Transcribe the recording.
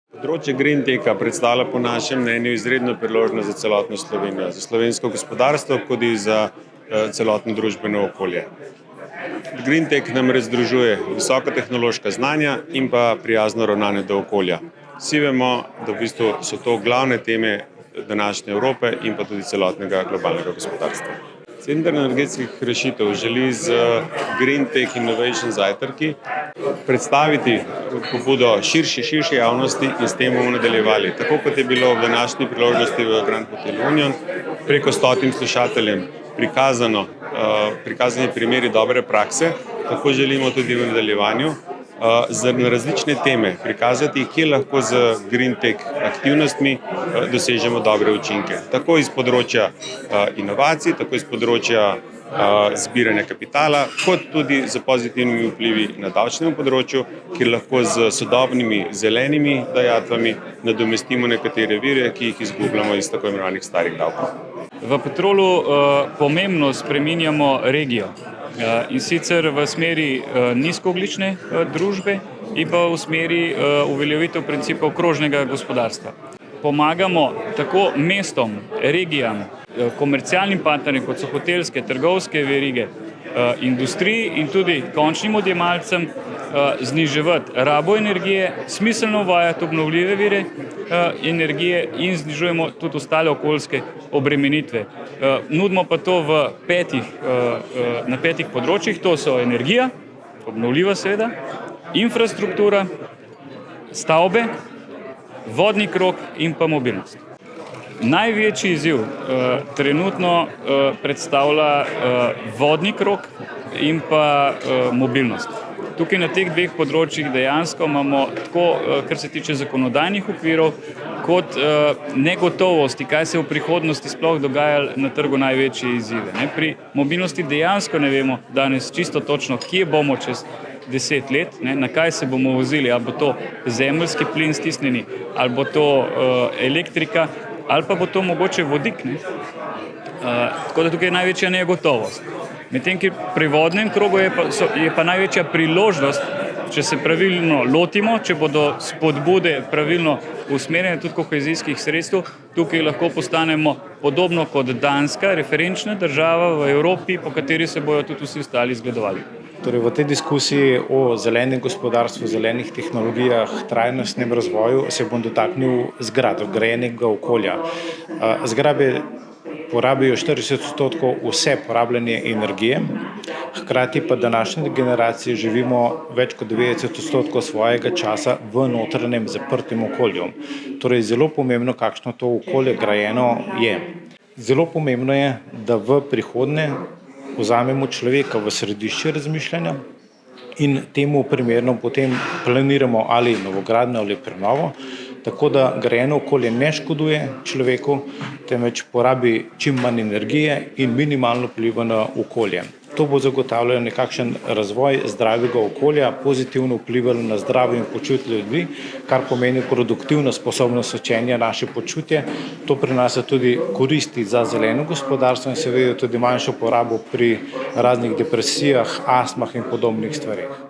Področje Green Techa predstavlja po našem mnenju izredno priložnost za celotno Slovenijo, za slovensko gospodarstvo, kot tudi za celotno družbeno okolje. Green Tech namreč združuje visokotehnološka znanja in pa prijazno ravnanje do okolja. Vsi vemo, da v bistvu so to glavne teme današnje Evrope in pa tudi celotnega globalnega gospodarstva. Center energetskih rešitev želi z Green Tech Innovation zajtrki predstaviti pobudo širši javnosti in s tem bomo nadaljevali. Tako kot je bilo v današnji priložnosti v Grand Hotel Union preko 100 slušateljem prikazani primeri dobre prakse, tako želimo tudi v nadaljevanju na različne teme prikazati, kje lahko z Green Tech aktivnostmi dosežemo dobre učinke. Tako iz področja inovacij, tako iz področja zbiranja kapitala, kot tudi z pozitivnimi vplivi na davčnem področju, kjer lahko z sodobnimi zelenimi dajatvami nadomestimo nekatere vire, ki jih izgubljamo iz tako imenovanih starih davkov. V Petrolu pomembno spreminjamo regijo. In sicer v smeri nizkoogljične družbe in pa v smeri uveljavitev principov krožnega gospodarstva. Pomagamo tako mestom, regijam, komercialnim partnerjem, kot so hotelske, trgovske verige, industriji in tudi končnim odjemalcem zniževati rabo energije, smiselno uvajati obnovljive vire energije in znižujemo tudi ostale okoljske obremenitve. Nudimo pa to na petih področjih, to so energija, obnovljiva seveda, infrastruktura, stavbe, vodni krog in pa mobilnost. Največji izziv trenutno predstavlja vodni krog in pa mobilnost. Tukaj na teh dveh področjih dejansko imamo tako, kar se tiče zakonodajnih okvirov, kot negotovosti, kaj se v prihodnosti sploh dogaja na trgu, največje izzive. Pri mobilnosti dejansko ne vemo danes čisto točno, kje bomo čez 10 let, na kaj se bomo vozili, ali bo to zemeljski plin stisnjeni, ali bo to elektrika, ali pa bo to mogoče vodik. Tako da tukaj je največja negotovost. Medtem, ki pri vodnem krogu je pa največja priložnost, če se pravilno lotimo, če bodo spodbude pravilno usmerjene tudi kohezijskih sredstev, tukaj lahko postanemo podobno kot Danska, referenčna država v Evropi, po kateri se bojo tudi vsi ostali zgledovali. Torej v tej diskusiji o zelenem gospodarstvu, zelenih tehnologijah, trajnostnem razvoju se bom dotaknil zgrad, grajenega okolja. Zgradbe porabijo 40% vse porabljene energije, hkrati pa današnje generacije živimo več kot 90% svojega časa v notranjem zaprtem okolju. Torej zelo pomembno, kakšno to okolje grajeno je. Zelo pomembno je, da v prihodnje vzamemo človeka v središče razmišljanja in temu primerno potem planiramo ali novogradnjo ali prenovo, tako da grajeno okolje ne škoduje človeku, temveč porabi čim manj energije in minimalno vpliva na okolje. To bo zagotavljalo nekakšen razvoj zdravega okolja, pozitivno vplivalo na zdravje in počutje ljudi, kar pomeni produktivno sposobnost učenja naše počutje. To prinaša tudi koristi za zeleno gospodarstvo in seveda tudi manjšo porabo pri raznih depresijah, astmah in podobnih stvareh.